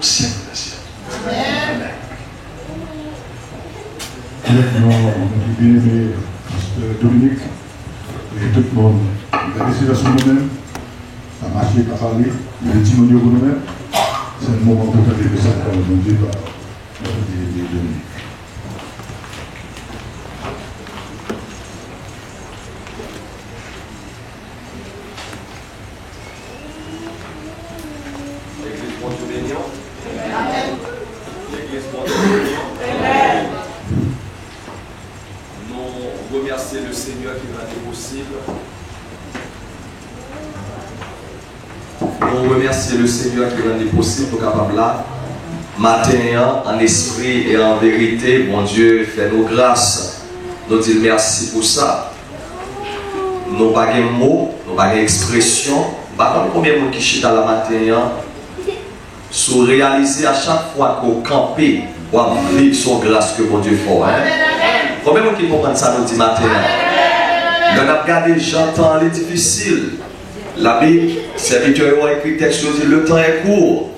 siècle des siècles. Amen. Nous, bien-aimé, Pasteur Dominique, et tout le monde, la destination nous-mêmes, à marcher, à parler, le petit monde pour nous-mêmes, c'est le moment pour faire des messages par le Dieu, par notre bien-aimé Dominique. Nous remercions le Seigneur qui rendait possible. Nous remercions le Seigneur qui rendait possible pour capable là. Matin, en esprit et en vérité, mon Dieu fait nos grâces. Nous disons merci pour ça. Nous n'avons pas de mots, nous n'avons pas d'expression. Nous n'avons pas combien de gens qui chita la matin. Sous réaliser à chaque fois qu'on campe, on vit son grâce que mon Dieu fait. Hein? Combien de gens qui comprennent ça nous dit matin? Nous avons regardé j'entends les difficiles. La Bible, serviteur a écrit texte dit le temps est court.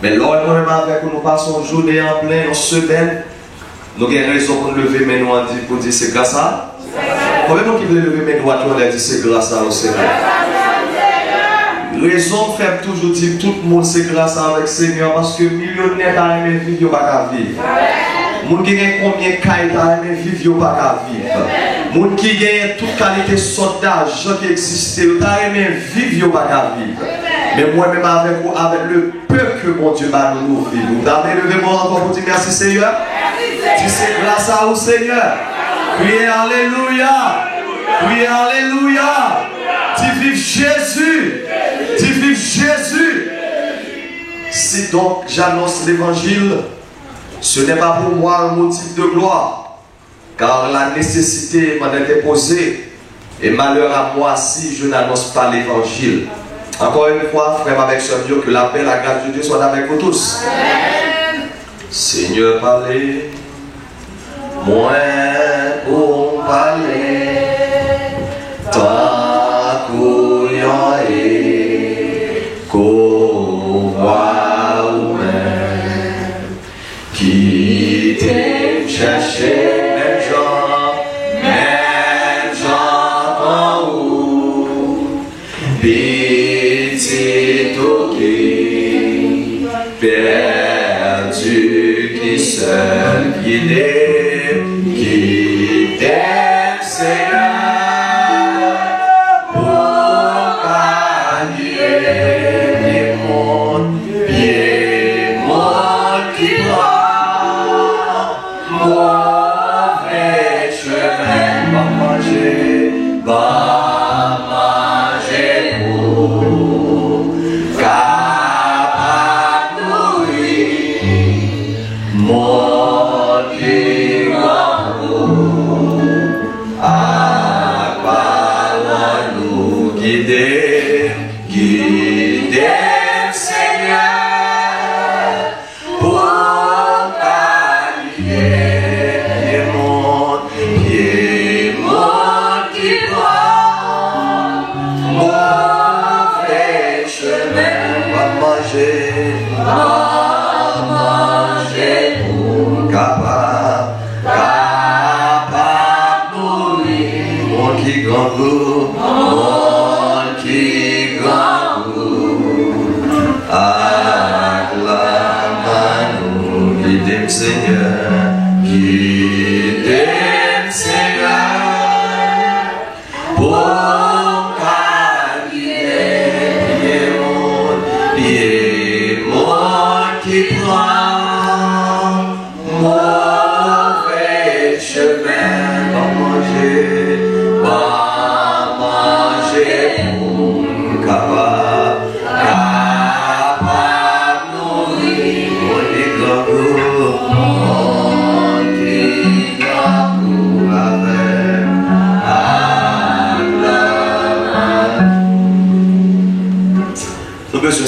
Mais lors nous-mêmes avec nous passons journée en plein, en semaine, nous avons raison pour nous lever mais nous pour dire c'est grâce à. Combien de gens qui veulent lever mes doigts pour dire c'est grâce à au Seigneur? Raison de faire toujours dire tout le monde c'est grâce avec le Seigneur parce que millionnaire a aimé vivre, il pas vivre. Moun qui gagne combien de cailles a aimé vivre, il pas vivre. Moun qui gagne toute qualité de soldage qui existe, il a aimé vivre, il pas vivre. Mais moi-même avec le peu que mon Dieu m'a nous vivre. Vous avez levé moi encore pour dire merci Seigneur. Tu sais grâce à vous Seigneur. Priez Alléluia. Priez Alléluia. Tu vives Jésus. Tu vives Jésus. Si donc j'annonce l'évangile, ce n'est pas pour moi un motif de gloire, car la nécessité m'en est imposée, et malheur à moi si je n'annonce pas l'évangile. Encore une fois, frère avec soeur Dieu, que la paix, la grâce de Dieu soit avec vous tous. Amen. Seigneur, parlez, moi pour parler, ta couillon et qu'on voit ou-même, qui t'aime chercher. Perdu qui seul guidé, qui t'aime Seigneur, pour gagner les mondes, les mondes qui prend, mauvais chemin, va manger pour. Seigneur, qui t'aime Seigneur, pour gagner les mondes qui prend, mauvais chemin, va manger pour capable nourrir les grands.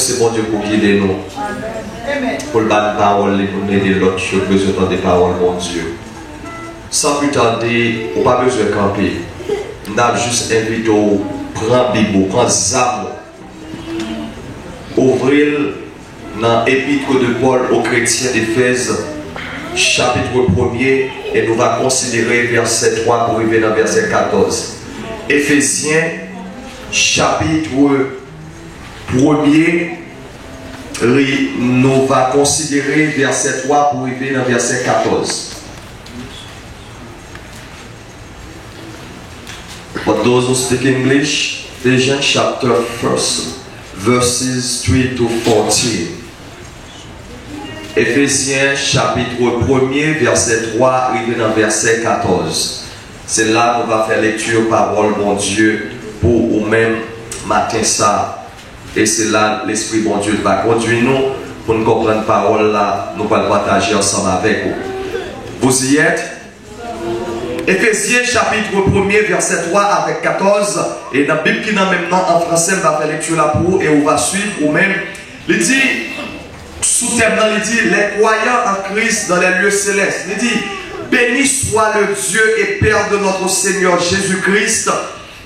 C'est bon Dieu pour guider nous. Pour le bas de parole et pour nous aider l'autre chose, besoin de paroles, mon Dieu. Sans plus tarder, on n'a pas besoin de camper. On a juste invité à prendre Bible, prendre Zam, ouvrir, dans l'épître de Paul aux chrétiens d'Éphèse, chapitre 1er, et nous allons considérer verset 3 pour arriver dans verset 14. Éphésiens, chapitre 1er, nous allons considérer verset 3 pour arriver dans verset 14. For those who speak English, Ephesians chapter 1, verses 3 to 14. Éphésiens chapitre 1er, verset 3, arrivé dans verset 14. C'est là qu'on va faire lecture parole mon Dieu pour vous-même matin ça. Et c'est là l'Esprit bon Dieu va conduire nous pour nous comprendre parole là, nous allons partager ensemble avec vous. Vous y êtes? Éphésiens chapitre 1er, verset 3 avec 14. Et dans la Bible qui est même en français, on va faire lecture là pour vous et on va suivre ou même. Il dit, sous thème, il dit, les croyants en Christ dans les lieux célestes. Il dit, béni soit le Dieu et Père de notre Seigneur Jésus-Christ,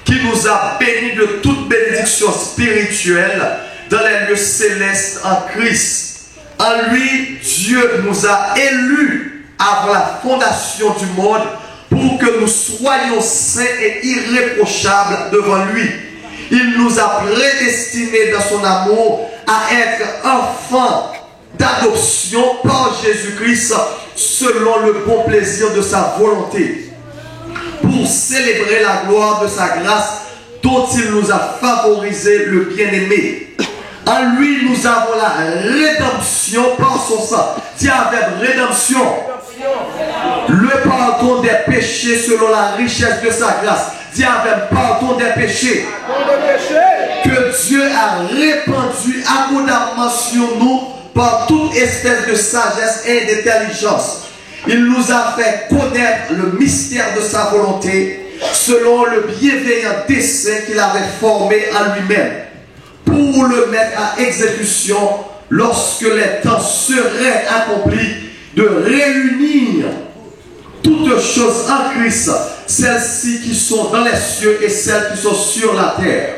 qui nous a bénis de toute bénédiction spirituelle dans les lieux célestes en Christ. En lui, Dieu nous a élus avant la fondation du monde pour que nous soyons saints et irréprochables devant lui. Il nous a prédestinés dans son amour à être enfants d'adoption par Jésus-Christ selon le bon plaisir de sa volonté, pour célébrer la gloire de sa grâce dont il nous a favorisé le bien-aimé. En lui, nous avons la rédemption par son sang. Dis avec rédemption. Le pardon des péchés selon la richesse de sa grâce. Dis avec pardon des péchés. Que Dieu a répandu abondamment sur nous par toute espèce de sagesse et d'intelligence. Il nous a fait connaître le mystère de sa volonté selon le bienveillant dessein qu'il avait formé en lui-même pour le mettre à exécution lorsque les temps seraient accomplis, de réunir toutes choses en Christ, celles-ci qui sont dans les cieux et celles qui sont sur la terre.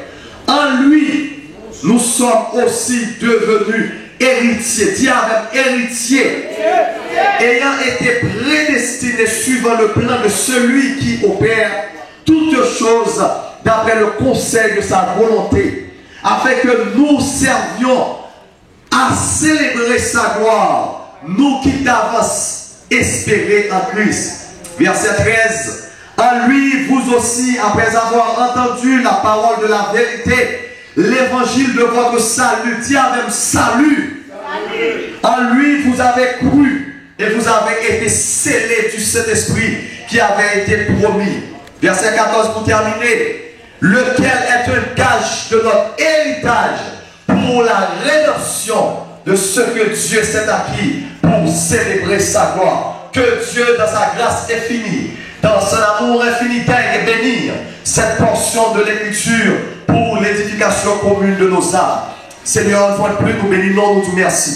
En lui, nous sommes aussi devenus héritiers. Dis avec héritiers. Ayant été prédestinés suivant le plan de celui qui opère toutes choses d'après le conseil de sa volonté, afin que nous servions à célébrer sa gloire, nous qui d'avance espérés en Christ. Verset 13. En lui, vous aussi, après avoir entendu la parole de la vérité, l'évangile de votre salut, dis avec salut. En lui, vous avez cru et vous avez été scellés du Saint-Esprit qui avait été promis. Verset 14 pour terminer. Lequel est un gage de notre héritage pour la rédemption de ce que Dieu s'est acquis pour célébrer sa gloire. Que Dieu, dans sa grâce infinie, dans son amour infini, daigne et bénir cette portion de l'écriture pour l'édification commune de nos âmes. Seigneur, une fois de plus, nous bénissons, nous te remercions.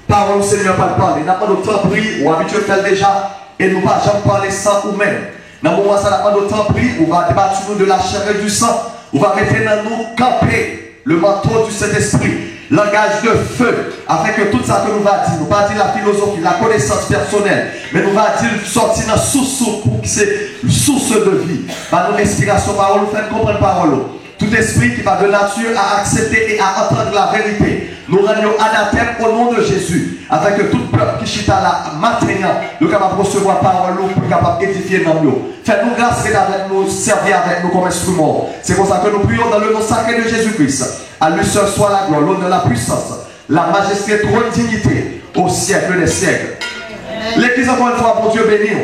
Parole, Seigneur, pas de parler. N'a pas de temps pris, ou habitué de faire déjà, et nous ne pas jamais parler sans nous-mêmes. Dans le moment où ça n'a pas de temps pris, on va débattre nous de la chair et du sang. On va mettre dans nous camper le manteau du Saint-Esprit, langage de feu, afin que tout ça que nous va dire, nous va dire la philosophie, la connaissance personnelle, mais nous va dire sortir dans source pour que c'est source de vie. Par nos inspirations, parole, nous faisons comprendre parole. Tout esprit qui va de nature à accepter et à entendre la vérité, nous rendons anathème au nom de Jésus, afin que tout peuple qui chita là maintenant, nous capable de recevoir parole pour capable d'édifier dans nous. Faites-nous grâce d'être avec nous, servir avec nous comme instrument. C'est pour ça que nous prions dans le nom sacré de Jésus-Christ. À lui seul soit la gloire, l'honneur, la puissance, la majesté, trône, dignité, au siècle des siècles. L'Église, encore une fois, pour Dieu béni.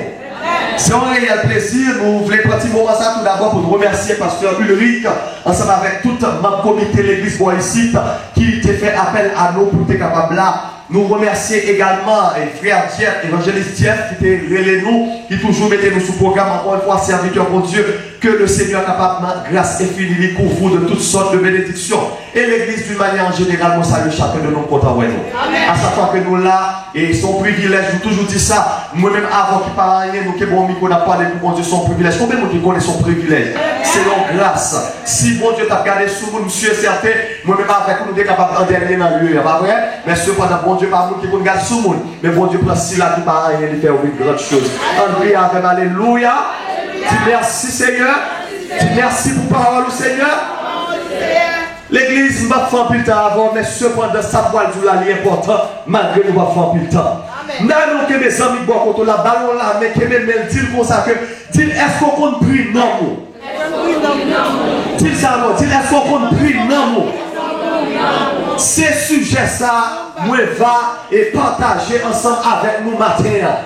C'est un réel plaisir. Nous voulons prendre un petit moment ça tout d'abord pour nous remercier Pasteur Ulrich, ensemble avec tout le comité de l'Église ici, qui t'a fait appel à nous pour être capable là. Nous remercier également frère Jeff, évangéliste Jeff, qui était relé nous, qui toujours mettait nous sous programme, encore une fois, serviteur pour Dieu, que le Seigneur capable de grâce infinie pour vous de toutes sortes de bénédictions. Et l'église d'une manière générale, nous salue chacun de nos comptes à nous. À chaque fois que nous là, et son privilège, je vous toujours dit ça, moi-même avant qu'il parle rien, nous qui bon micro n'a pas pour mon Dieu son privilège. Combien de gens qui connaissent son privilège? C'est leur grâce. Si bon Dieu t'a gardé sous nous, monsieur certain, moi-même avec nous, nous sommes capables d'en dernier dans le lieu, pas vrai? Mais cependant, bon Dieu, pas nous qui nous garde sous nous, mais bon Dieu prend si là qui parle rien, il fait une grande chose. André avec alléluia. Dis merci Seigneur. Dis merci pour parole au Seigneur. L'église m'a fait un peu de temps avant, mais cependant, ça va être important, malgré nous va faire un peu de temps. Nous que mes amis boivent contre la ballon là, mais que mes mails disent comme ça que, dis est-ce qu'on compte prie non? Dis ça non, dis est-ce qu'on compte prie non? Ces sujets ça, moi va et partager ensemble avec nous matin.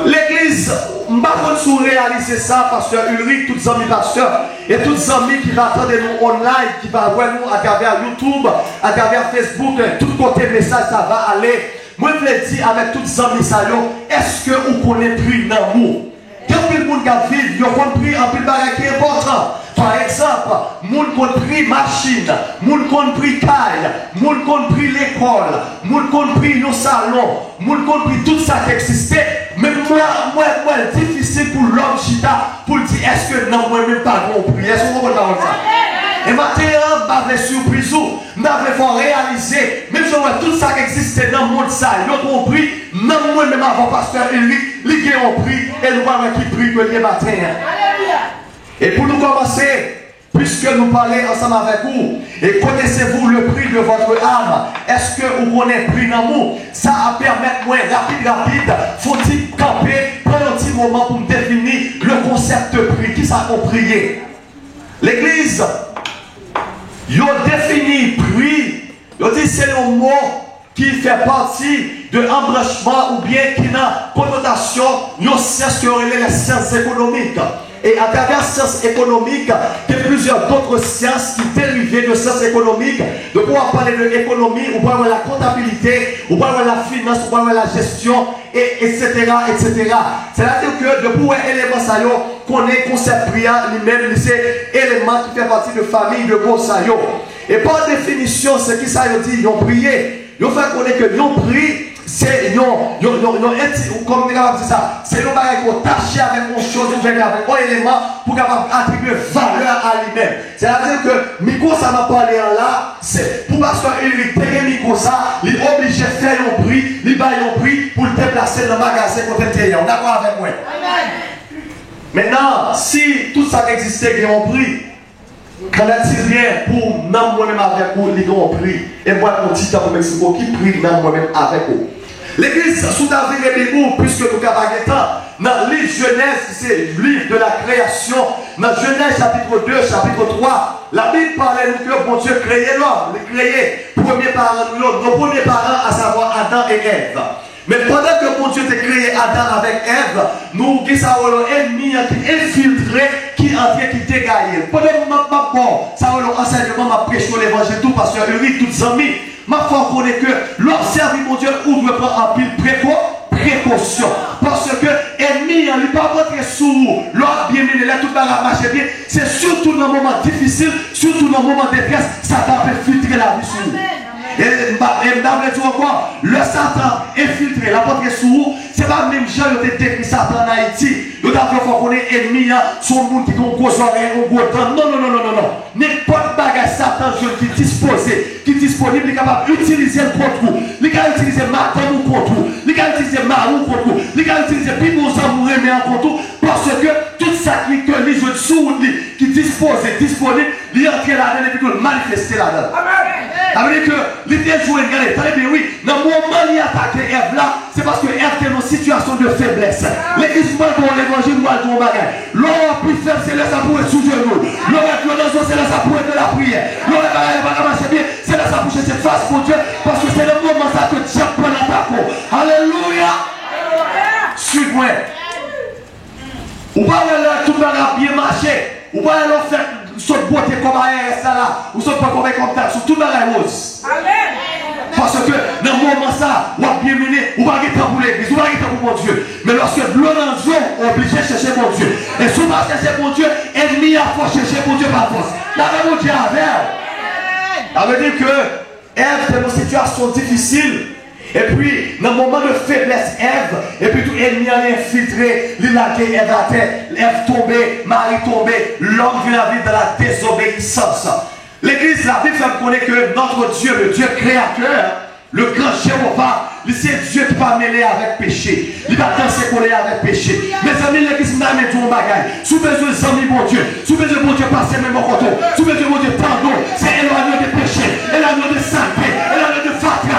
L'église, je ne vais pas réaliser ça, pasteur Ulrich, tous les amis pasteurs, et tous les amis qui vont attendre nous online, qui vont voir nous à travers YouTube, à travers Facebook, tout côté message, ça va aller. Moi, je veux dire avec tous les amis, est-ce que vous connaissez plus d'amour? Quand le monde vit, vous comprenez un peu de bagage qui est important. Par exemple, moun compris machine, moun compris caille, moun compris l'école, moun compris nos salons, moun compris tout ça qui existait. Mais moi, difficile pour l'homme chita pour dire est-ce que non, moi même pas compris. Est-ce que vous comprenez ça? Et maintenant, je vais surprise, je vais réaliser, même si tout ça qui existait dans le monde, ça, vous compris, non, moi même avant pasteur Ulrich, il a compris et nous avons qui prie que le matin. Et pour nous commencer, puisque nous parlons ensemble avec vous, et connaissez-vous le prix de votre âme? Est-ce que vous connaissez le prix d'amour? Ça va permettre, moi, rapide, faut-il camper, prendre un petit moment pour me définir le concept de prix. Qui ça a prié? L'église, ils ont défini prix, ils ont dit c'est un mot qui fait partie de embranchement ou bien qui n'a connotation, une science qui aurait les sciences économiques. Et à travers la science économique, il y a plusieurs autres sciences qui dérivent de sciences économiques. De pouvoir parler de l'économie, ou pouvoir la comptabilité, ou pouvoir la finance, ou pouvoir la gestion, etc. C'est-à-dire que de pouvoir éléments ça qu'on est concept lui-même, c'est élément qui fait partie de famille de bon ça. Et par définition, ce qui ça dit, ils ont prié. Ils ont fait connaître que ils ont prié. C'est comme on dit ça, c'est le bagage qu'on tâche avec une chose, avec un élément pour capable attribuer valeur à lui-même. C'est-à-dire que Miko ça m'a parlé là, c'est pour parce qu'il paye Miko ça, il est obligé de faire un prix, il va un prix pour le déplacer dans le magasin pour le payer. On est d'accord avec moi? Maintenant, si tout ça existait, il y a un prix. Quand il rien pour moi-même avec vous, il y a un prix. Et moi, mon petit temps pour Mexico, qui prie moi-même avec vous. L'église sous David et Bibou, puisque nous avons temps, dans le livre Genèse, c'est le livre de la création, dans Genèse chapitre 2, chapitre 3, la Bible parlait nous que bon Dieu créait l'homme, il créait premier parent de l'homme, nos premiers parents, à savoir Adam et Ève. Mais pendant que mon Dieu a créé Adam avec Ève, nous avons un ennemi qui infiltré, qui entrait, qui dégaillait. Pendant que ça a un enseignement, m'a prêché l'évangile, tout parce que lui, tous les amis, ma foi connaît que l'observer mon Dieu ou doit prendre en pile précaution. Parce que l'ennemi, il ne peut pas rentrer sous l'ordre bien mené, là tout va marcher bien. C'est surtout dans un moment difficile, surtout dans un moment de détresse, ça va filtrer la vie sur nous. Et madame le dit encore, le Satan infiltré, la porte est sous, c'est pas même gens qui ont décrit Satan en Haïti. Ils ont d'abord qu'on est ennemi, son monde qui ont gros oreilles, un gros temps. Non. N'importe bagage Satan qui est disposé, qui est disponible, il est capable d'utiliser le contre vous. Il est capable d'utiliser matin ou contre vous. Il est capable d'utiliser marou contre vous. Il est capable d'utiliser pimos amoureux mais en contre vous. Parce que tout ça qui est les jeux sous qui est disposé, disponible, il est entré là-dedans et puis il manifester là-dedans. Ça veut dire que l'idée de jouer, regardez, très bien, oui, dans le moment où il attaque Ève là, c'est parce que Ève est dans une situation de faiblesse. L'église va dans l'évangile, va dans le bagage. L'homme plus faible, c'est là ça pourrait être sous genou. L'homme plus dans c'est là ça pourrait être de la prière. L'homme va marcher bien, c'est là ça pour chercher face pour Dieu, parce que c'est le moment ça que Dieu prend l'attaque. Alléluia. Suis-moi. Ou pas là, tout le monde bien marché. Ou pas là, faire saute beauté comme ARS là, ou saute pas comme un contact, sur tout dans la rose. Amen. Parce que dans le moment ça, on va bien mener, on va arrêter pour l'église, on va arrêter pour mon Dieu. Mais lorsque Lorenzo est obligé de chercher mon Dieu, et si on va chercher mon Dieu, Ennemi a force chercher pour Dieu par force. La même Dieu avec. Ça veut dire que Ève était dans une situation difficile. Et puis, dans le moment de faiblesse, Ève, et puis tout ennemi a infiltré, il a dit Ève à terre, Ève tombée, Marie tombée, l'homme vit la vie de la désobéissance. L'église, la Bible fait connaître que notre Dieu, le Dieu créateur, le grand Jéhovah, c'est Dieu qui va mêler avec péché. Il va danser coller avec péché. Mes amis, l'église n'a même tout bagaille. Sous besoin d'amis, mon Dieu. Sous besoin de mon Dieu, passer même au coton. Sous besoin de mon Dieu, pardon. C'est éloigné des péchés, éloigné de saleté, éloigné de fatra.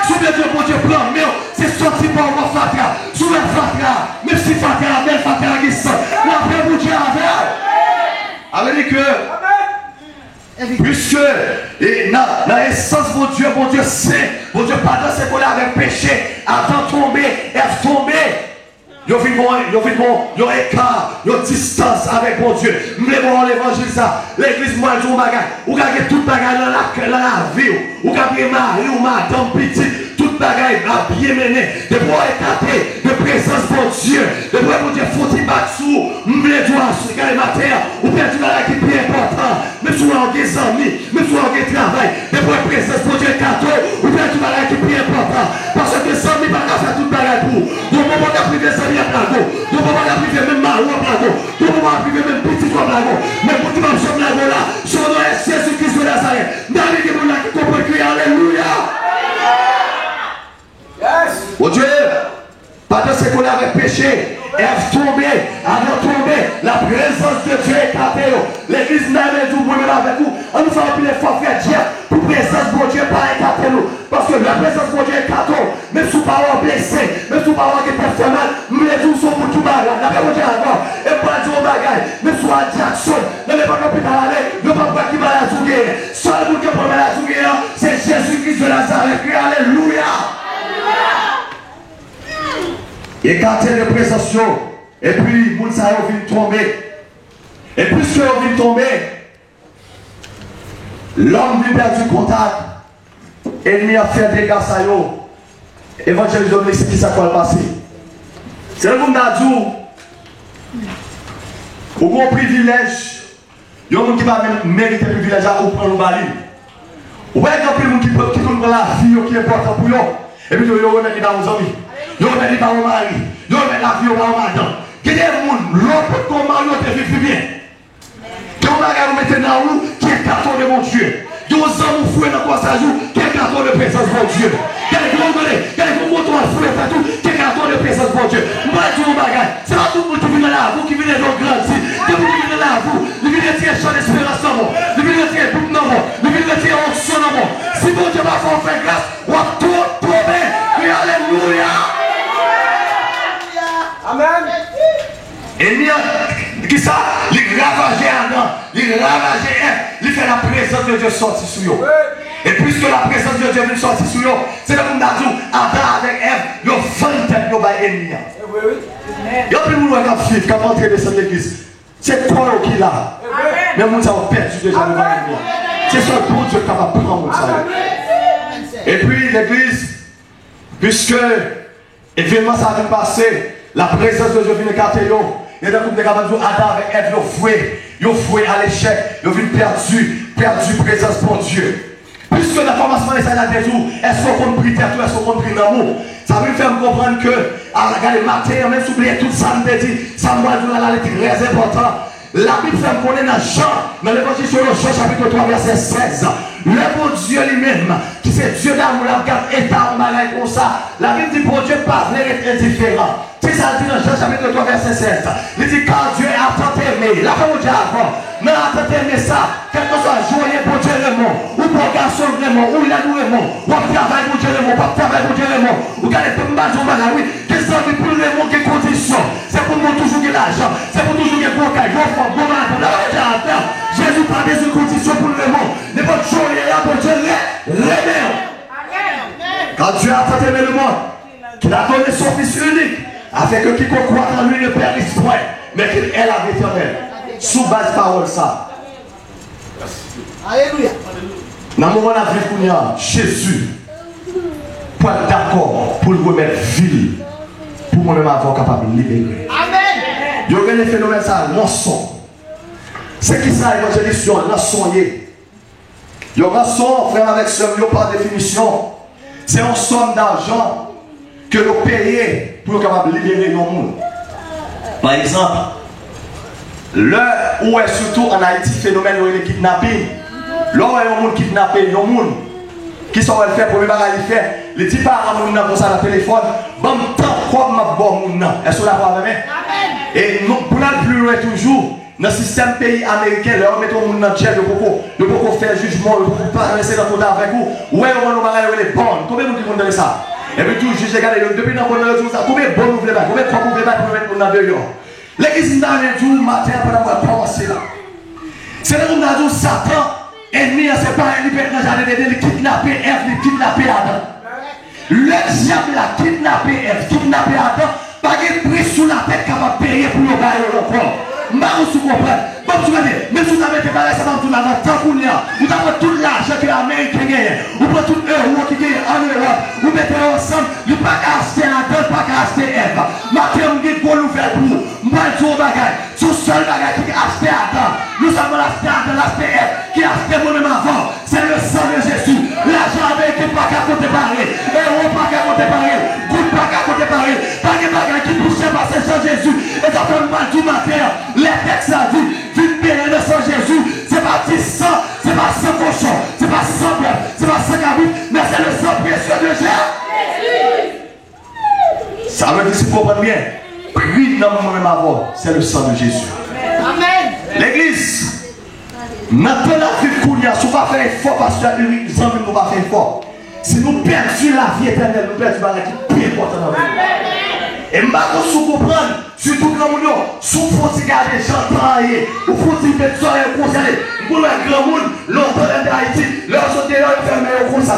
Sous besoin de mon Dieu, plan, mais c'est sorti par moi fatra. Sous la fatra, même si fatra, belle fatra qui sort. La paix, mon Dieu, avec que. Puisque dans l'essence mon Dieu saint, mon Dieu pardon c'est qu'on avec péché, avant de tomber, Ève tombée. Il y a un écart, il y a une distance avec mon Dieu. Mais bon, l'évangile ça, l'église moi je vous bagaille, vous gagnez toute bagaille dans la vie, vous gagnez mari ou madame petite, toute bagaille à bien mener, de pouvoir écarter de présence pour Dieu, de pouvoir pour Dieu faut y battre sous, les doigts sur les matin, ou bien tu vas qui est plus important, mais souvent des amis, mais souvent des travail, de pouvoir présence pour Dieu cadeau, ou bien tu vas qui est plus important, parce que les amis ne vont pas faire toute bagaille pour, donc on va priver des amis à plateau, donc on va priver même mari à plateau, donc on va priver même petit à plateau, mais pour tu vas me sauver là, son nom est Jésus-Christ de Nazareth, dans les démons qui comprennent crier alléluia. Mon Dieu, pendant ce qu'on avait péché, Ève tombée, avant de tomber, la présence de Dieu est éclatée. L'église n'a même tout pour avec vous. On nous fait un peu d'effort, frère Dieu, pour présence de Dieu pas éclatée nous. Parce que la présence de Dieu est éclatée. Même sous parole blessé, même sous parole qui peut faire mal, mais tous sont pour tout bagage. La paix de Dieu avant, et pas du bagage, même sous un Jackson, ne pas l'hôpital aller, ne pas qui va la souiller. Seul pour qui peut la souiller, c'est Jésus-Christ de Nazareth. Alléluia. Écarter les présence, et puis Mounsa vient tomber. Et puisque on vient tomber, l'homme vient perdre contact. L'ennemi a fait des dégâts ça yo. Évangélisme, c'est qui ça va passer. C'est le monde d'Adjou. Au grand privilège, il y a un monde qui va mériter le privilège à prendre le bali. Ou bien il y a un monde qui peut prendre la vie qui est important pour eux. Et puis il y a un qui dans vos amis. Il y a un qui dans vos maris. Il y a un la vie dans vos madame. Il y a des gens, l'autre comment ils ont vécu bien. Il y a un bagage maintenant où qui est carton de mon Dieu. Il y a un homme fouet dans quoi ça joue, qui est carton de présence de mon Dieu. Il y a des gros moutons à fouet partout, qui est carton de présence de mon Dieu. Moi je dis un bagage, c'est pas tout le monde qui vient là, vous qui venez de grandir, qui venez là, vous venez de tirer champ d'espérance dans moi, vous venez de tirer tout dans moi, vous venez de tirer onction dans moi. Si mon Dieu va faire grâce, on va tout tomber. Alléluia. Amen. Et qui ça? Il ravage Adam, il ravage Ève, il fait la présence de Dieu sortir sur eux. Et puisque la présence de Dieu vient sortir sur eux, c'est le monde d'Adou, Adam avec Ève, ils ont fait tête de l'ennemi. Il y a plus de gens qui vivent, qui ont entré dans cette église. C'est quoi qui est là? Mais nous avons perdu déjà devant l'ennemi. C'est ça pour Dieu qui va prendre ça. Et puis l'église, puisque événement ça vient passer, la présence de Dieu vient écarter eux. Et dans tout le monde, Adam avec Ève, ils ont foué à l'échec, ils ont perdu présence pour Dieu. Puisque la formation est là des jours, est-ce qu'on prie tête ou est-ce qu'on prie l'amour? Ça veut faire comprendre que, à regarder le matin, même si vous oubliez tout ça, me dit, ça me va dire très important. La Bible fait qu'on est dans Jean, dans l'évangile sur le Jean, chapitre 3, verset 16. Le bon Dieu lui-même, qui c'est Dieu d'amour, la regarde état en malade comme ça. La Bible dit, bon Dieu, pas venir être indifférent. C'est ça dit dans Jean, chapitre 3, verset 16. Il dit, car Dieu a tant aimé, la parole Dieu avant, mais a tant aimé ça, quel que soit joyeux pour Dieu le monde, ou pour garçon le monde, ou la nous le monde, ou travail pour Dieu le monde, ou travail pour Dieu le monde, ou gardez pour me battre au mal, oui, qu'est-ce que ça veut pour le monde, quelles conditions, c'est pour moi toujours de l'argent, c'est pour toujours de bon caille, bon fond, bon mal, la parole Dieu à faire. Jésus pas des conditions pour le monde, n'est pas joyeux là pour Dieu le. Quand Dieu a tant aimé le monde, qu'il a donné son Fils unique, afin que quiconque croit en lui ne périsse point, mais qu'il ait la vie éternelle. Sous base parole ça. Alléluia. Dans le moment où on a vu Jésus, pour être d'accord, pour le remettre ville, pour moi-même avoir capable de libérer. Amen. Il y a un phénomène ça, non son. C'est qui ça, évangéliste? Un rançon. Le rançon, frère avec soeur, par définition, c'est une somme d'argent que nous payons pour être capable de libérer nos monde. Par exemple, l'heure où est surtout en Haïti phénomène où il est kidnappé, là où il y a un monde kidnappé, il y a un monde qui sont le faire, premier bagage il fait, les petits parents nous comme ça dans le téléphone, bon temps comme ma bonne monde. Est-ce que vous l'avez avec? Et nous, pour aller plus loin toujours, dans le système pays américain, là on met tout le monde dans le jet de beaucoup faire jugement, de beaucoup pas rester dans le avec vous. Ouais, on va nous parler les bonnes. Combien de monde qui font ça? Et puis tout juge, regardez, depuis dans le jour, combien de bonnes vous voulez pas? Combien de fois vous voulez pas pour mettre dans le dehors? L'église dans le jour, matin, pendant qu'on va commencer là. C'est là qu'on a dit Satan. Ennemi, c'est pas un libéral, il kidnapper Ève, il kidnapper Adam. Le diable a kidnappé Ève, kidnappé Adam, pas de prix sous la tête capable de payer pour le gars encore. Marre vous comprenez. Bon, tu vas dire, même si vous avez été barré, ça va tout là, tant qu'on y a, vous avez tout l'argent que l'Amérique gagne, vous prenez tout l'euro qui gagne en Europe, vous mettez ensemble, vous ne pouvez pas acheter Adam, pas acheter Ève. Maintenant, vous avez une nouvelle pour vous. Moi, je suis au bagage, c'est le seul bagage qui a acheté Adam. Nous avons acheté Adam, l'acheté Ève, qui a acheté moi-même avant. C'est le sang de Jésus. L'argent américain pas qu'à côté pareil, l'euro pas qu'à côté pareil, goutte pas qu'à côté pareil, pas de bagage qui touche par ce sang Jésus. Et ça fait mal du matin, les textes a dit, vite bien le sang Jésus, c'est pas 10 sang, c'est pas 100 cochon, c'est pas 100 bœuf, c'est pas 100 cabrit, mais c'est le sang précieux de Jésus. Ça veut dire, si vous comprenez bien, pris dans mon même avant, c'est le sang de Jésus. Amen. L'église, maintenant la vie qu'on y a, si on va faire effort, parce que les hommes ne vont pas faire effort. Si nous perdons la vie éternelle, nous perdons la vie qui est plus importante dans la vie. Et je ne comprendre, surtout quand nous souffrons de garder les gens travailler, ou faut dire que ça est conseillé. Pour le grand monde, longtemps d'Haïti, leur sauter là, ils ferment comme ça.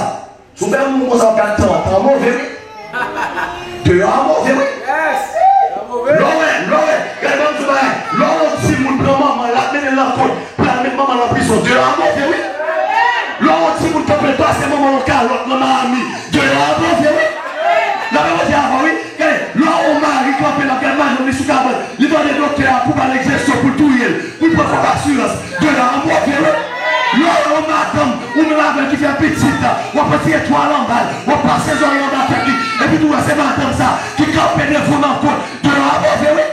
Si vous faites un monde comme ça, 4 ans, c'est mauvais, oui. Dehors, mauvais, oui. L'homme, regardez-moi tout ça. L'homme, si vous prenez maman, la mettez dans le compte, pour la mettre maman en prison. Dehors, mauvais, oui. L'homme, si vous ne comprenez pas, c'est maman local, l'autre maman ami. Dehors, mauvais, oui. La même chose avant, oui. L'homme, mari, campé dans quel mal, on est sous cabane. Il va des docteurs pour aller l'exercice pour tout y est. Pour prendre l'assurance. Dehors, mauvais, oui. L'homme, madame, ou même avec qui fait petite, on peut tirer étoile en balle, on passe ses oreilles en bas technique, et puis tout c'est madame ça, qui campe devant dans le compte, de la oui.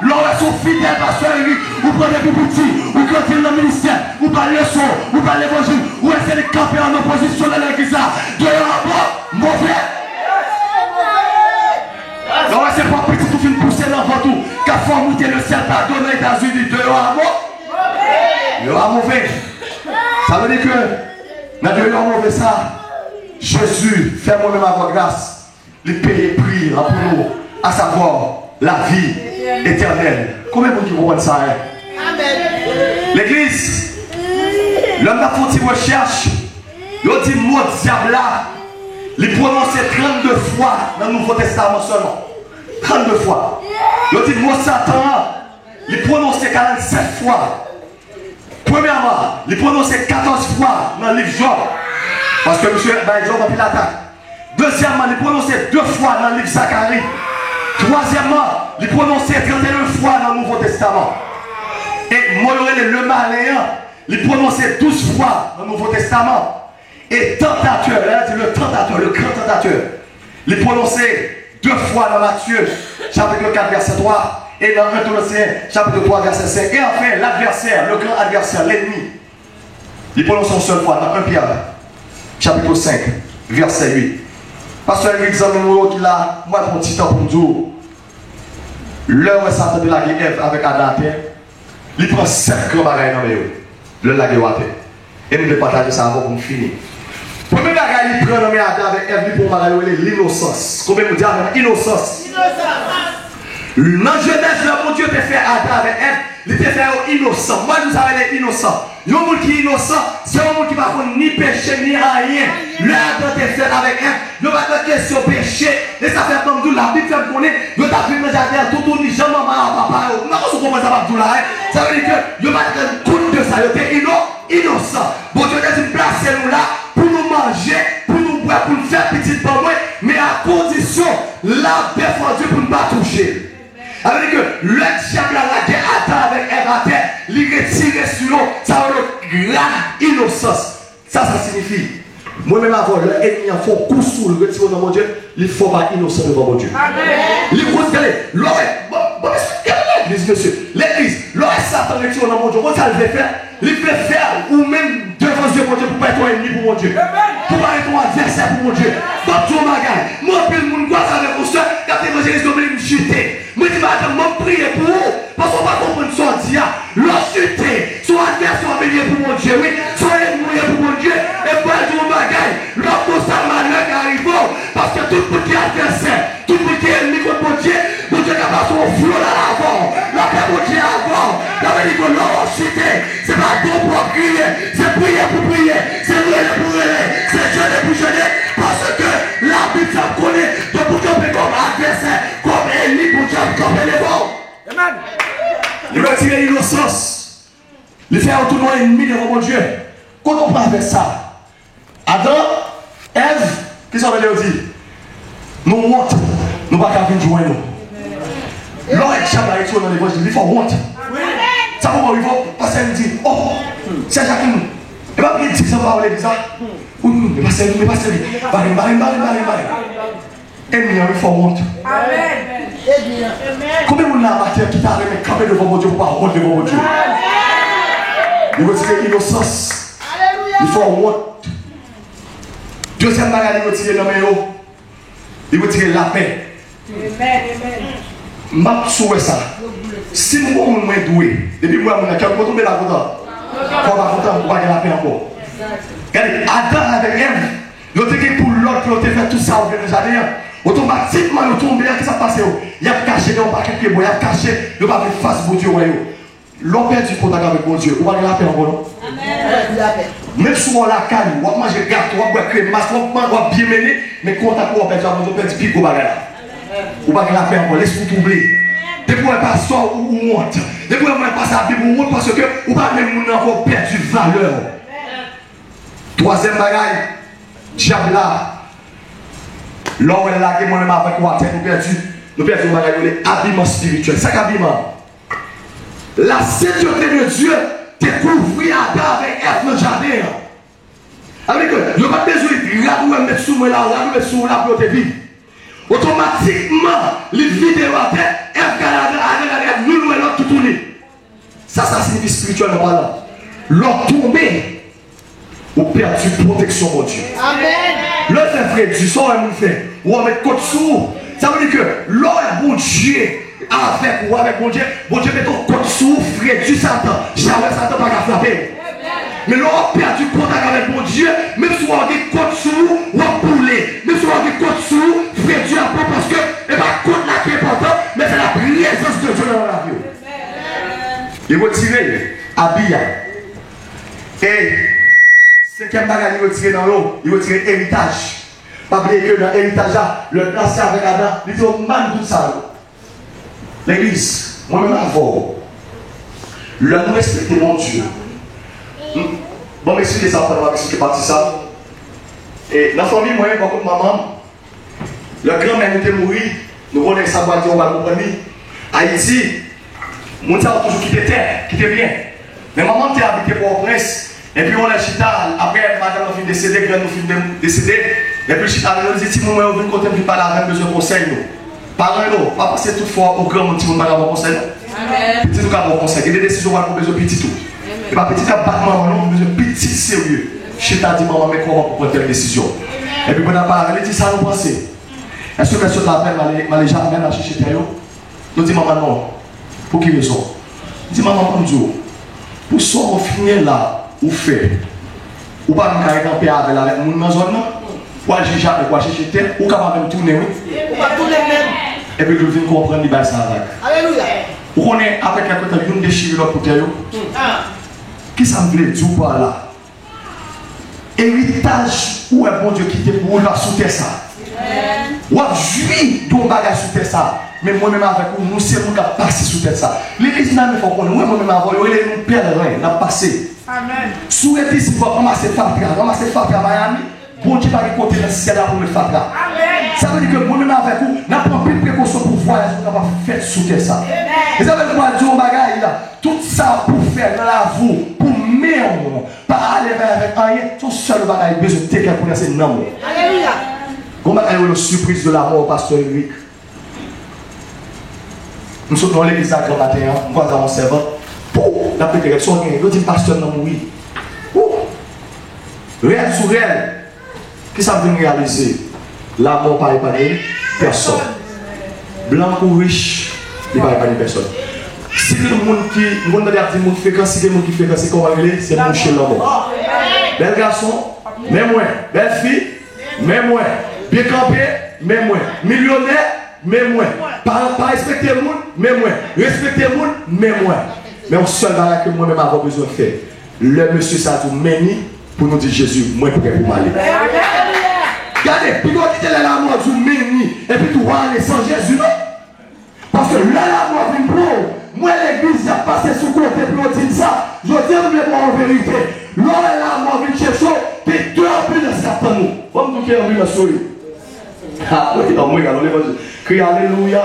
L'homme est son fidèle pasteur Eric, ou prenez plus petit, ou quand il est dans le ministère, ou par le son, ou par l'évangile, ou essayez de camper en opposition de l'église là, de la mauvais. L'homme c'est pas petit tout fin pousser l'enfant tout, qu'a formé le ciel pardonné aux États-Unis, de la le mauvais. Ça veut dire que dans le mauvais ça, Jésus fait moi-même avoir grâce. Il paye le prix pour nous, à savoir la vie éternelle. Combien de gens qui comprennent ça? Amen. L'église, l'homme a fait une recherche. Il a dit mot diable là. Il prononcé 32 fois dans le Nouveau Testament seulement. 32 fois. Il a dit mot Satan. Il prononcé 47 fois. Premièrement, il prononcé 14 fois dans le livre Job. Parce que monsieur Job a pris l'attaque. Deuxièmement, il prononcé 2 fois dans le livre Zacharie. Troisièmement, il prononcé 31 fois dans le Nouveau Testament. Et Moïse le malin, il prononcé 12 fois dans le Nouveau Testament. Et tentateur, là, c'est le tentateur, le grand tentateur. Il prononcé 2 fois dans Matthieu, chapitre 4, verset 3. Et dans 1 Thessaloniciens, chapitre 3, verset 5. Et enfin, l'adversaire, le grand adversaire, l'ennemi. Il prononce une seule fois dans 1 Pierre, chapitre 5, verset 8. Parce que l'examen qui là, moi, pour un petit temps pour me dire, l'heure où Satan de la guerre avec Adam, il prend 7 grands bagages dans le lac de Water. Et nous devons partager ça avant pour nous finir. Premier bagage, il prend Adam avec Ève pour parler l'innocence. Combien nous disons innocence? Dans Genèse, le bon Dieu t'a fait Adam avec Ève, il t'a fait innocent. Moi, nous avons les innocents. Le monde qui est innocent, c'est un monde qui ne va ni péché ni rien. L'Adam t'a fait avec Ève, il va pas de question péché. Et ça fait comme tout la Bible fait qu'on est, il va fait dans le jardin, tout ni jamais maman, papa. Non, on comprend ça va là. Ça veut dire que il va être compte de ça, il était innocent. Bon Dieu t'a dit placer nous là pour nous manger, pour nous boire, pour nous faire petit pour moi, mais à condition, la défendu pour ne pas toucher. Avec que le diable a la guerre attend avec Ève à terre, il retire sur l'eau, ça va le grande innocence. Ça signifie, moi-même avant, l'ennemi a fait un coup sous le retire dans mon Dieu, il faut pas innocent devant mon Dieu. Il faut se dire, l'église, monsieur, l'église, lorsque Satan retire dans mon Dieu, ça le fait faire, il fait faire, ou même devant Dieu, mon Dieu, pour pas être un ennemi pour mon Dieu, pour pas être un adversaire pour mon Dieu. Pas tout le bagage. Moi, puis le monde croise avec vous, quand l'évangéliste doit me chuter. Moi, je dis, madame, moi, prier pour vous, parce qu'on va comprendre son dia. Leur chuter, son adversaire va venir pour mon Dieu, oui, son ennemi pour mon Dieu, et pas tout le bagage. Leur constat malheur arrive, parce que tout le monde qui est adversaire, tout le monde qui est ennemi contre mon Dieu n'a pas son flot là avant, la paix mon Dieu avant, la vérité de l'or chuter, c'est pas bon pour crier, c'est prier pour prier, c'est relais pour relais, c'est jeûner pour jeûner, parce que la Bible ça connaît de pour tomber comme adversaire, comme ennemi pour Dieu, comme élément. Amen. Il va tirer l'innocence, il fait retourner ennemi devant mon Dieu. Quand on parle avec ça, Adam, Ève, qu'est-ce qu'on va dire aussi? Nous honte, nous ne pouvons pas jouer nous. L'homme est chambre avec toi dans l'évangile, il faut honte. Ça va il faut passer et dire, oh, c'est Jacques. Et pas dire ça va aller bizarre. Mais pas sérieux, mais pas sérieux. Ennemi, il faut honte. Combien de monde dans la matière qui t'a remis camper devant mon Dieu pour pas honte devant mon Dieu? Il veut tirer l'innocence. Il faut honte. Deuxième bagage, il veut tirer l'homme. Il veut tirer la paix. M'a souhaité ça. Si nous sommes moins doués, depuis moi, je vais tomber là dedans. On va content pour gagner la paix encore. Regardez, Adam avec Ève, il a pour l'autre, il a fait tout ça au jardin. Automatiquement, il tombe, qu'est-ce qui s'est passé? Il a caché, il a quelques mots, il a caché, il a fait face au Dieu. L'homme perdu contact avec mon Dieu. On va gagner la paix encore. Même si on la caille, on va manger gâteau, on va boire crème, on va bien mener, mais contact pour on perd, on perd pique au bagage. Ou pas la paix encore, laisse-vous troubler. Depuis qu'on pas ça ou honte. Depuis qu'on pas ça ou honte parce que ou pas même encore perdu valeur. Troisième bagaille, diable là. L'homme est là qui moi-même avec moi, nous perdu bagaille, l'habillement spirituel. C'est qu'habillement. La sainteté de Dieu découvrit Adam avec Ève dans le jardin. Avec eux, il n'y a pas besoin de mettre sous moi là, mettre sous moi là pour te vivre. Automatiquement, les vidéos à terre, nous l'autre tout tourner. Ça signifie spirituellement parlant. L'autre tombé, ou perdu protection mon Dieu. Amen. Le fait frère, du sang est mon fait. Ou on met côte sous. Ça veut dire que l'homme est bon Dieu. Avec ou avec mon Dieu met ton côte sous, frère du Satan. Jamais Satan pas qu'à frapper. Mais l'homme perdu contact avec mon Dieu, même si on a des côtes sous, on va pouler. Même si on a des côtes sous, frère Dieu apprend parce que, et bien, côte là qui est important, mais c'est la présence de Dieu dans la vie. Il va tirer Abia. Et, cinquième bagage, il va tirer dans l'eau, il va tirer héritage. Pas oublier que dans l'héritage, le placé avec Adam, il dit, on manque tout ça. L'église, moi-même avant, l'homme respecte mon Dieu. Bon, m'expliquer ça, on va m'expliquer partie ça. Et la famille, moi, comme maman, le grand-mère était mort, nous connaissons sa voiture, on va comprendre. Haïti, mon a toujours quitté terre, quitté bien. Mais maman était habité pour Prince, et puis on a chita, après, madame a fini de décéder, grand nous fini de décéder, et puis chita, nous dit, si moi, on vient côté, on parler avec besoin de conseil, nous. Parlez-nous, pas passer toutefois au grand, petit monde, pas conseil. Petit nous, pas conseil, il y a des décisions, on va besoin de petit tout. Et pas petit abattement, non, besoin de petit sérieux. Chita dit, maman, mais comment pour prendre telle décision? Et puis, on a parlé, elle dit, ça nous pensez. Est-ce que personne l'appelle, ma les jamais à chercher terre? Nous dit, maman, non. Pour qui raison? Dit, maman, comme Dieu, pour ça, on finit là, ou fait, ou pas nous carrer en paix avec mon dans la zone, ou à chercher avec, ou à chercher terre, ou capable de tourner, oui. Ou pas tourner même. Et puis, je viens comprendre les bases avec. Alléluia. Vous connaissez, après quelque temps, vous déchirez l'autre pour terre. Qui ça me plaît, Dieu par là? Héritage, où est bon Dieu qui te pour la sous terre ça? Ou à jouir ton bagage sous terre ça? Mais moi-même avec vous, nous sommes passés sous terre ça. L'église n'a pas fait moi-même avec vous, nous pèlerins, nous avons passé. Amen. Souhaitez si vous ramasser Fatra Miami, bon Dieu va côté dans le ciel pour le Fatra. Amen. Ça veut dire que moi-même avec vous, nous prenons plus de précautions pour voyager, nous avons fait tête sous terre ça. Et ça veut dire bagaille là, tout ça pour faire dans la vie, pour même pas aller avec rien, tout seul bagaille besoin de quelqu'un pour laisser non. Alléluia. Comment est la surprise de la mort, pasteur Eric? Nous sommes dans l'église à grand matin, nous voyons un servant. Pour la prédication, nous dit pasteur non oui. Réel sur réel. Qui ça veut réaliser? La mort pas épargner personne. Blanc ou riche, il ne va pas épargner personne. Si le monde qui fréquence, si le monde qui fréquence, c'est comment il est, c'est mon chez l'homme. Bel garçon, mais moins. Belle fille, mais moins. Bien campé, mais moins. Millionnaire, mais moins. Pas respecter le monde, mais moins. Respecter le monde, mais moins. Mais on seul bagage que moi-même avoir besoin de faire. Le monsieur ça tout meni pour nous dire Jésus, moi pour pour m'aller. Regardez, puis quand tu es là la mort du meni et puis tu vas aller sans Jésus non. Parce que là la mort vient pour moi l'église a passé sous côté pour dire ça. Je dis en vérité. Là la mort vient chercher puis deux ambulances Satan nous. Comme nous qui ambulance sur lui. Ah oui, dans moi dans l'évangile. Crie alléluia.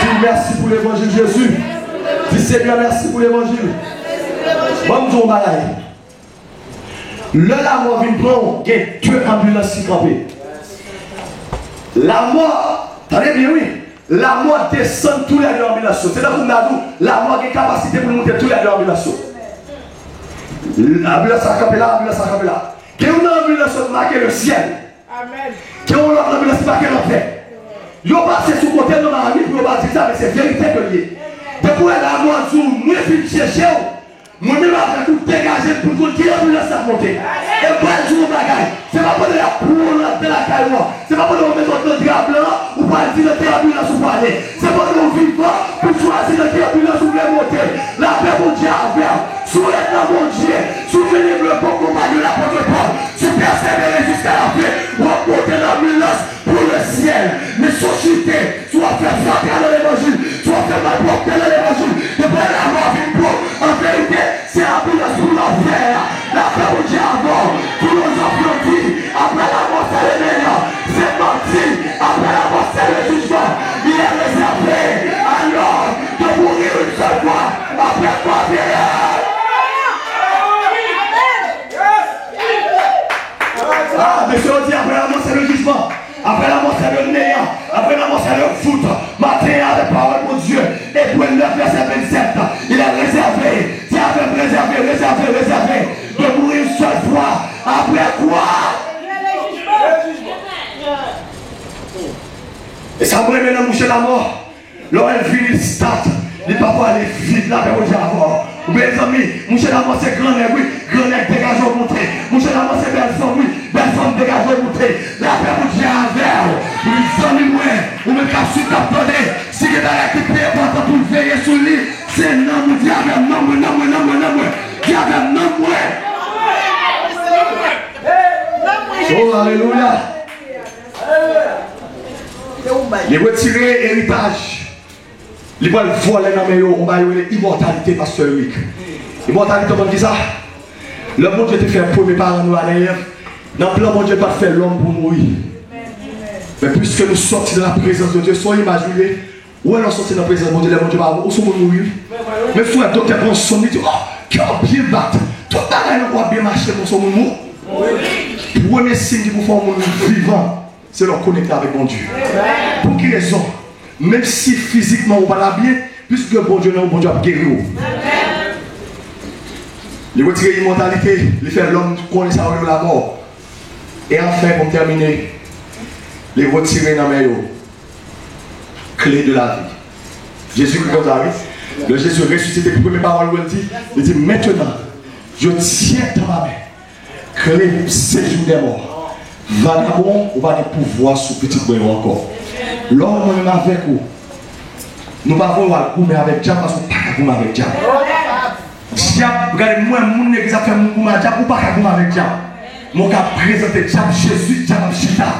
Dis merci pour l'évangile Jésus. Dis Seigneur merci pour l'évangile. Bon nous balaye. La mort vient prendre, il y a deux ambulances qui campent. La mort, attendez bien oui, la mort descend tous les deux ambulances. C'est là où nous avons la mort a capacité pour monter tous les deux ambulances. L'ambulance a campé là, l'ambulance a campé là. Il y a une ambulance qui marque le ciel. Amen. Il y a une ambulance qui marque l'enfer. Ils ont passé sous côté de ma vie pour dire ça, mais c'est vérité que lié. Depuis la mort, nous venons chercher. Moi-même, après tout dégager pour tout qui est ambulance à monter. Et pas du tout bagaille. C'est pas pour la poule de la caille. C'est pas pour nous mettre notre drap blanc ou pas dire notre ambulance ou pas aller. C'est pas pour nous vivre pour choisir notre ambulance ou voulez monter. La paix mon Dieu à faire. Soulève la mon Dieu. Souvenez le bon combat de l'apôtre Paul. Se persévérer jusqu'à la fin. Remonter l'ambulance pour le ciel. Mais susciter, soit faire frapper dans l'évangile, soit faire mal porter dans l'évangile. Et pour la mort vite pour, en vérité, c'est l'ambulance pour l'enfer. La paix au Dieu avant, tous nos enfants dit, après la mort c'est le meilleur. C'est parti, après la mort c'est le jugement. Il est réservé à l'homme de mourir une seule fois. Après quoi vient. Ah, monsieur on dit après la mort c'est le jugement. Après la mort c'est le néant. Après la mort c'est le foot. Matin à la parole mon Dieu. Et pour le 9 verset 27, il est réservé. Dieu avait réservé. De mourir une seule fois. Après quoi? Et ça me remet dans moucher la mort. Lorsqu'elle vit, il start. Il ne peut pas aller vite là, mais on avant. Mes amis, moucher la mort c'est grand nègre, oui. Grand nègre dégage au monté. Moucher la mort c'est belle femme, oui. Belle femme dégage au monté. La paix vous dit à verre. Vous amis moins. Vous me cassez t'attendez. Si vous avez été très important pour veiller sur lui, c'est non, vous dites avec non. Dieu avec non, oh, alléluia. Les retirer héritage. Les vols voler dans mes yeux, on va y aller immortalité, pasteur Eric. Immortalité, on dit ça. Le bon Dieu te fait pour mes parents nous aller. Dans le plan, mon Dieu pas fait l'homme pour mourir. Mais puisque nous sortons de la présence de Dieu, soyez imaginés. Où est-ce sorti de la présence de Dieu, le bon Dieu va où sont-nous mourir? Mais frère, docteur, prend son dit, oh, qui a bien battu. Tout le monde va bien marcher pour son mourir. Le premier signe qui vous fait un monde vivant, c'est leur connecter avec mon Dieu. Pour quelle raison? Même si physiquement on va la bien, puisque bon Dieu n'a bon Dieu a guéri. Il retire l'immortalité, il fait l'homme connaît ça de la mort. Et enfin, pour terminer, les retirer dans mes yeux. Clé de la vie. Jésus Christ dans la vie. Le Jésus ressuscité, les premières paroles où il dit maintenant, je tiens dans ma main. Clé séjour des morts. Vagabond, on va des pouvoirs sur petit boyau encore. L'homme même avec vous. Nous ne pouvons pas goumer avec Dieu parce qu'on ne peut pas goumer avec Dieu. Diable, regardez, moi, mon église a fait mon goumer avec Dieu, on ne peut pas goumer avec Dieu. Mon gars présente Diable Jésus, Diable Chita.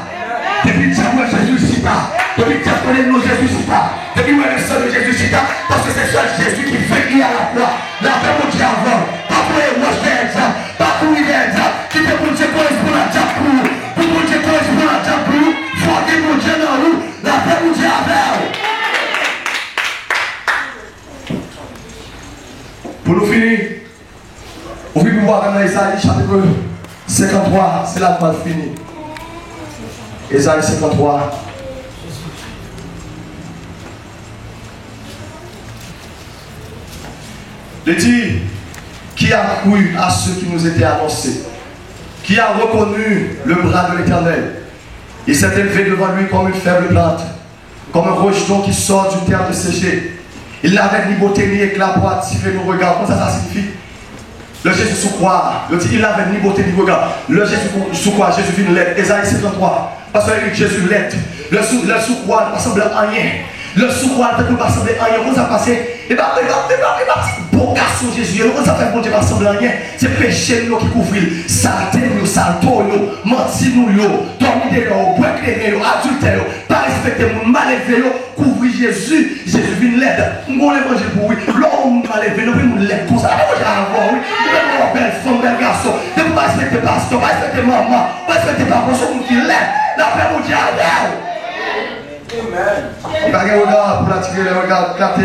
Depuis Diable Jésus Chita. Depuis Diable connaît nos Jésus Chita. Depuis moi, le seul de Jésus Chita. Parce que c'est seul Jésus qui fait qu'il y a la foi. La paix mon Dieu avant. Pas pour les roches vers Diable. Pas pour les Diable. Qui fait pour Dieu correspond à Diable pour nous. Pour mon Dieu correspond à Diable pour nous. Faut que mon Dieu dans nous. La paix mon Dieu avec. Pour nous finir, ouvrez pour voir dans Isaïe chapitre 53, c'est là qu'on va finir. Isaïe 53. Il dit, qui a cru à ceux qui nous étaient annoncés, qui a reconnu le bras de l'Éternel. Il s'est élevé devant lui comme une faible plante, comme un rejeton qui sort d'une terre desséchée. Il n'avait ni beauté ni éclat pour attirer nos regards. Comment ça signifie? Le Jésus sous croix, il n'avait ni beauté ni regard. Le Jésus sous croix, Jésus vient l'être. Esaïe 53. Parce que Jésus l'être. Le sous croix ne ressemble à rien. Le sous-croix ne peut pas ressembler à rien. Comment ça passe? Et bien, bon garçon Jésus, comment ça fait bon Dieu ne ressemble à rien? C'est péché nous qui couvre. Saleté nous, salto nous, menti nous, dormir de nous, boire de nous, adultère, pas respecter nous, mal élevé nous, couvrir Jésus. Jésus vient l'aide. On va l'évangile pour lui. L'homme mal élevé nous, nous l'aide comme ça. On va avoir, oui. Nous avons belle femme, bel garçon. Ne pas respecter pasteur, pas respecter maman, pas respecter papa, c'est nous qui l'aide. La paix mon Dieu, Amen. Il va y avoir un regard pour l'attirer le regard éclaté.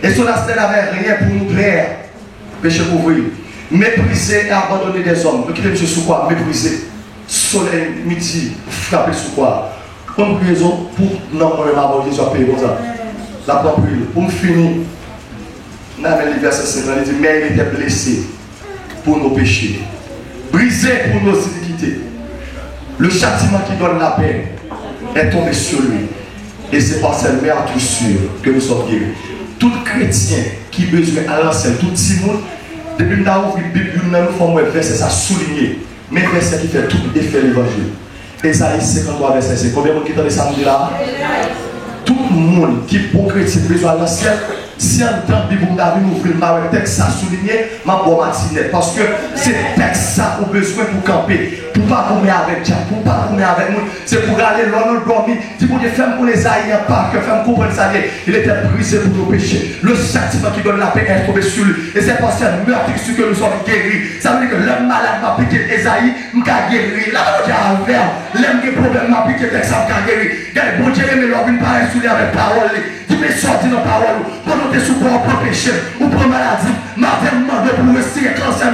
Et son aspect n'avait rien pour nous plaire. Péché couvrir. Mépriser et abandonner des hommes. Nous quittons M. sous quoi? Mépriser. Soleil, midi, frapper sous quoi? Comme raison pour non, on va avoir soit payé comme ça. La propre huile. Pour me finir, dans le verset 5, il dit, mais il était blessé pour nos péchés, brisé pour nos iniquités. Le châtiment qui donne la paix est tombé sur lui. Et c'est par cette mère tout sûr que nous sommes guéris. Tout chrétien qui besoin à l'ancien, tout petit monde, depuis que nous avons ouvert la Bible, nous avons fait un verset, ça souligné. Mais verset qui fait tout effet l'évangile. Esaïe 53, verset 5. Combien de monde qui entend ça nous là? Tout le monde qui est bon chrétien besoin à l'ancien, si en temps Bible nous avons ouvert le texte, ça souligné, ma bonne matinée. Parce que c'est le texte ça qu'on a besoin pour camper. Pour ne pas courir avec Dieu, pour ne pas courir avec nous, c'est pour aller loin de dormir. Si vous dites, femme pour les aïeux, pas que femme comprenne ça, il était brisé pour nos péchés. Le châtiment qui donne la paix est tombé sur lui. Et c'est par cette meurtre que nous sommes guéris. Ça veut dire que l'homme malade m'a piqué Esaïe, m'a guéri. Là, on dit à l'envers, l'homme qui a problème m'a piqué texte, m'a guéri. Regardez, bon Dieu, mais l'homme vient parler sur lui avec parole. Tu peux sortir dans la parole, pour nous te souffrir pour péché, ou pour maladie. Ma femme m'a demandé pour essayer de cancer,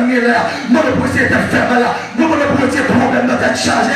moi, pour essayer de faire là, moi, pour essayer de problème dans cette charge.